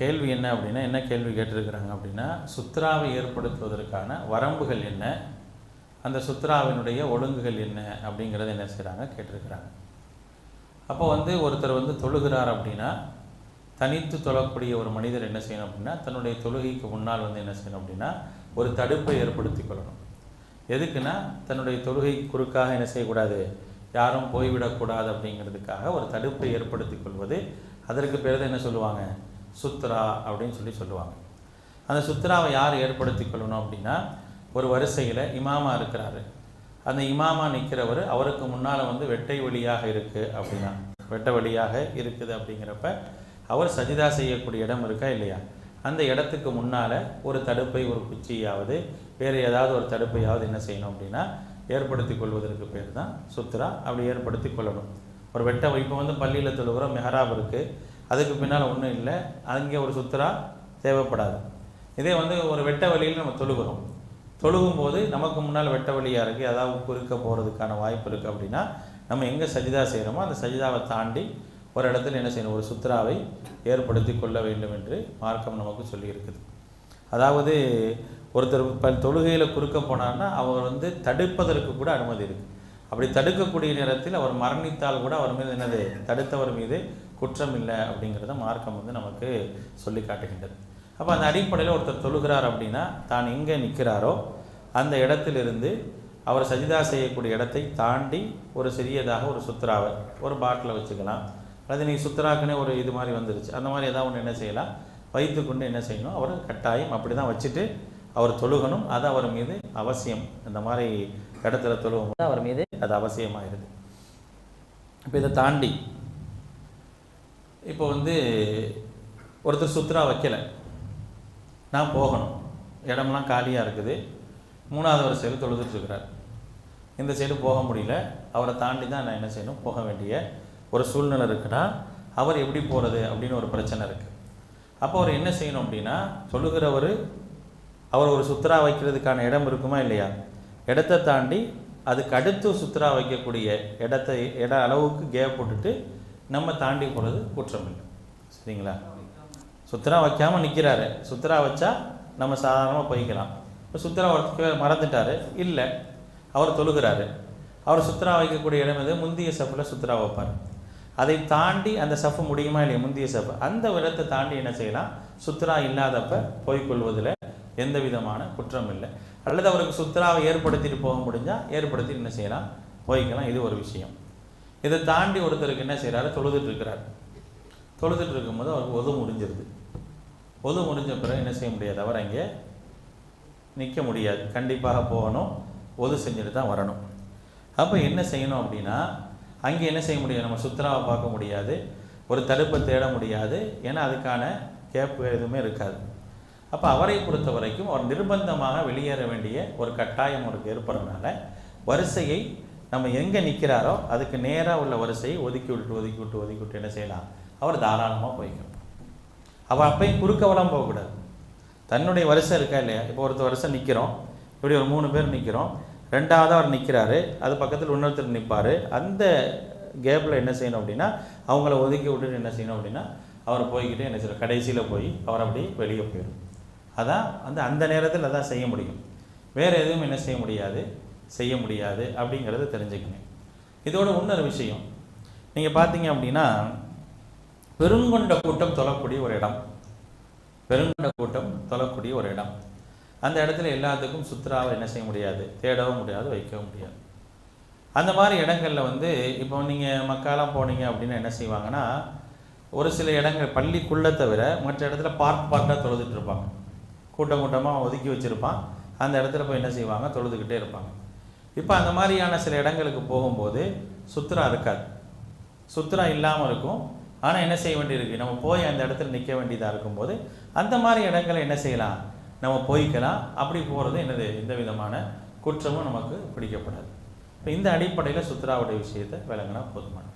கேள்வி என்ன அப்படின்னா, என்ன கேள்வி கேட்டிருக்கிறாங்க அப்படின்னா, சுத்ராவை ஏற்படுத்துவதற்கான வரம்புகள் என்ன, அந்த சுத்ராவினுடைய ஒழுங்குகள் என்ன அப்படிங்கிறத என்ன செய்கிறாங்க கேட்டிருக்கிறாங்க. அப்போ ஒருத்தர் தொழுகிறார் அப்படின்னா, தனித்து தொழக்கூடிய ஒரு மனிதர் என்ன செய்யணும் அப்படின்னா, தன்னுடைய தொழுகைக்கு முன்னால் என்ன செய்யணும் அப்படின்னா, ஒரு தடுப்பை ஏற்படுத்தி கொள்ளணும். எதுக்குன்னா, தன்னுடைய தொழுகை குறுக்காக என்ன செய்யக்கூடாது, யாரும் போய்விடக்கூடாது அப்படிங்கிறதுக்காக ஒரு தடுப்பை ஏற்படுத்தி கொள்வது. அதற்கு பேர் தான் என்ன சொல்லுவாங்க, சுத்ரா அப்படின்னு சொல்லுவாங்க. அந்த சுத்ராவை யார் ஏற்படுத்தி கொள்ளணும் அப்படின்னா, ஒரு வரிசையில் இமாமா இருக்கிறாரு, அந்த இமாமா நிற்கிறவர், அவருக்கு முன்னால் வெட்டை வழியாக இருக்குது அப்படின்னா, வெட்ட வழியாக இருக்குது அப்படிங்கிறப்ப அவர் சஜிதா செய்யக்கூடிய இடம் இருக்கா இல்லையா, அந்த இடத்துக்கு முன்னால் ஒரு தடுப்பை, ஒரு குச்சியாவது வேறு ஏதாவது ஒரு தடுப்பையாவது என்ன செய்யணும் அப்படின்னா ஏற்படுத்தி கொள்வதற்கு பேர் தான் சுத்ரா. அப்படி ஏற்படுத்தி கொள்ளணும். ஒரு வெட்ட இப்போ பள்ளியில் தொழுகிறோம், மெஹராப் இருக்குது, அதுக்கு பின்னால் ஒன்றும் இல்லை, அங்கே ஒரு சுத்ரா தேவைப்படாது. இதே ஒரு வெட்ட வழியில் நம்ம தொழுகும்போது நமக்கு முன்னால் வெட்ட வழியாக இருக்குது, ஏதாவது குறுக்க போகிறதுக்கான வாய்ப்பு இருக்குது அப்படின்னா, நம்ம எங்கே சஜிதா செய்கிறோமோ அந்த சஜிதாவை தாண்டி ஒரு இடத்துல என்ன செய்யணும், ஒரு சுத்ராவை ஏற்படுத்தி கொள்ள வேண்டும் என்று மார்க்கம் நமக்கு சொல்லியிருக்குது. அதாவது ஒருத்தர் தொழுகையில் குறுக்க போனார்னா அவர் தடுப்பதற்கு கூட அனுமதி இருக்குது. அப்படி தடுக்கக்கூடிய நேரத்தில் அவர் மரணித்தால் கூட அவர் மீது என்னது, தடுத்தவர் மீது குற்றம் இல்லை அப்படிங்கிறத மார்க்கம் நமக்கு சொல்லி காட்டுகின்றது. அப்போ அந்த அடிப்படையில் ஒருத்தர் தொழுகிறார் அப்படின்னா, தான் எங்கே நிற்கிறாரோ அந்த இடத்திலிருந்து அவர் சஜிதா செய்யக்கூடிய இடத்தை தாண்டி ஒரு சிறியதாக ஒரு சுத்ராவை, ஒரு பாட்டில் வச்சுக்கலாம், அல்லது நீங்கள் சுத்ராக்குன்னே ஒரு இது மாதிரி வந்துருச்சு, அந்த மாதிரி ஏதாவது ஒன்று என்ன செய்யலாம், வைத்து கொண்டு என்ன செய்யணும், அவர் கட்டாயம் அப்படி தான் வச்சுட்டு அவர் தொழுகணும். அது அவர் மீது அவசியம். இந்த மாதிரி இடத்துல தொழுகும்போது அவர் மீது அது அவசியமாகிடுது. இப்போ இதை தாண்டி இப்போ ஒருத்தர் சுத்ரா வைக்கலை, நான் போகணும், இடம்லாம் காலியாக இருக்குது, 3வது வரிசையில் தொழுதுட்டுருக்கிறார், இந்த சைடு போக முடியல, அவரை தாண்டி தான் நான் என்ன செய்யணும், போக வேண்டிய ஒரு சூழ்நிலை இருக்குன்னா அவர் எப்படி போகிறது அப்படின்னு ஒரு பிரச்சனை இருக்குது. அப்போ அவர் என்ன செய்யணும் அப்படின்னா, தொழுகிறவர் அவர் ஒரு சுத்ரா வைக்கிறதுக்கான இடம் இருக்குமா இல்லையா, இடத்தை தாண்டி அதுக்கு அடுத்து சுத்ரா வைக்கக்கூடிய இட அளவுக்கு கேப் போட்டுட்டு நம்ம தாண்டி போகிறது குற்றம் இல்லை. சரிங்களா? சுத்ரா வைக்காமல் நிற்கிறாரு, சுத்ரா வச்சா நம்ம சாதாரணமாக போய்க்கலாம். இப்போ சுத்ரா மறந்துட்டார், இல்லை அவர் தொழுகிறாரு, அவர் சுத்ரா வைக்கக்கூடிய இடம் எது, முந்திய சஃபில் சுத்ரா வைப்பார். அதை தாண்டி அந்த சஃபு முடியுமா இல்லையா, முந்திய சஃபு, அந்த இடத்தை தாண்டி என்ன செய்யலாம், சுத்ரா இல்லாதப்ப போய்கொள்வதில் எந்த விதமான குற்றம் இல்லை. அல்லது அவருக்கு சுத்ராவை ஏற்படுத்திட்டு போக முடிஞ்சால் ஏற்படுத்தி என்ன செய்யலாம், போய்க்கலாம். இது ஒரு விஷயம். இதை தாண்டி ஒருத்தருக்கு என்ன செய்கிறாரு, தொழுதுட்டு இருக்கும்போது அவருக்கு ஒது முடிஞ்சிருது. ஒது முடிஞ்ச பிறகு என்ன செய்ய முடியாது, அவர் அங்கே நிற்க முடியாது, கண்டிப்பாக போகணும், ஒது செஞ்சுட்டு தான் வரணும். அப்போ என்ன செய்யணும் அப்படின்னா, அங்கே என்ன செய்ய முடியாது, நம்ம சுத்ராவை பார்க்க முடியாது, ஒரு தடுப்பை தேட முடியாது, ஏன்னா அதுக்கான கேப் எதுவுமே இருக்காது. அப்போ அவரை பொறுத்த வரைக்கும் அவர் நிர்பந்தமாக வெளியேற வேண்டிய ஒரு கட்டாயம் அவருக்கு ஏற்படுறதுனால, வரிசையை நம்ம எங்கே நிற்கிறாரோ அதுக்கு நேராக உள்ள வரிசையை ஒதுக்கி விட்டு என்ன செய்யலாம், அவர் தாராளமாக போய்க்கணும். அவள் அப்பையும் குறுக்கவெல்லாம் போகக்கூடாது. தன்னுடைய வரிசை இருக்கா இல்லையா, இப்போ ஒருத்தர் வரிசை நிற்கிறோம், இப்படி ஒரு 3 பேர் நிற்கிறோம், 2வது அவர் நிற்கிறாரு, அது பக்கத்தில் இன்னொருத்தர் நிற்பார், அந்த கேப்பில் என்ன செய்யணும் அப்படின்னா அவங்கள ஒதுக்கி விட்டுட்டு என்ன செய்யணும் அப்படின்னா அவர் போய்கிட்டே என்ன செய்யணும், கடைசியில் போய் அவர் அப்படி வெளியே போயிடும். அதான் அந்த நேரத்தில் அதான் செய்ய முடியும், வேறு எதுவும் என்ன செய்ய முடியாது அப்படிங்கிறத தெரிஞ்சுக்கணும். இதோட இன்னொரு விஷயம், நீங்கள் பார்த்தீங்க அப்படின்னா பெருங்கொண்ட கூட்டம் தொழக்கூடிய ஒரு இடம், அந்த இடத்துல எல்லாத்துக்கும் சுத்ராவை என்ன செய்ய முடியாது, தேடவும் முடியாது, வைக்கவும் முடியாது. அந்த மாதிரி இடங்களில் இப்போ நீங்கள் மக்காலாம் போனீங்க அப்படின்னா என்ன செய்வாங்கன்னா, ஒரு சில இடங்கள் பள்ளிக்குள்ளே தவிர மற்ற இடத்துல பார்ட்டாக தொழுதுட்டு இருப்பாங்க, கூட்டமாக ஒதுக்கி வச்சுருப்பான், அந்த இடத்துல போய் என்ன செய்வாங்க, தொழுதுகிட்டே இருப்பாங்க. இப்போ அந்த மாதிரியான சில இடங்களுக்கு போகும்போது சுத்ரா இருக்காது, சுத்ரா இல்லாமல் இருக்கும். ஆனால் என்ன செய்ய வேண்டியிருக்கு, நம்ம போய் அந்த இடத்துல நிற்க வேண்டியதாக இருக்கும்போது அந்த மாதிரி இடங்களை என்ன செய்யலாம், நம்ம போய்க்கலாம். அப்படி போகிறது என்னது, எந்த விதமான குற்றமும் நமக்கு பிடிக்கப்படாது. இப்போ இந்த அடிப்படையில் சுத்ராவுடைய விஷயத்தை விளங்கினா போதுமான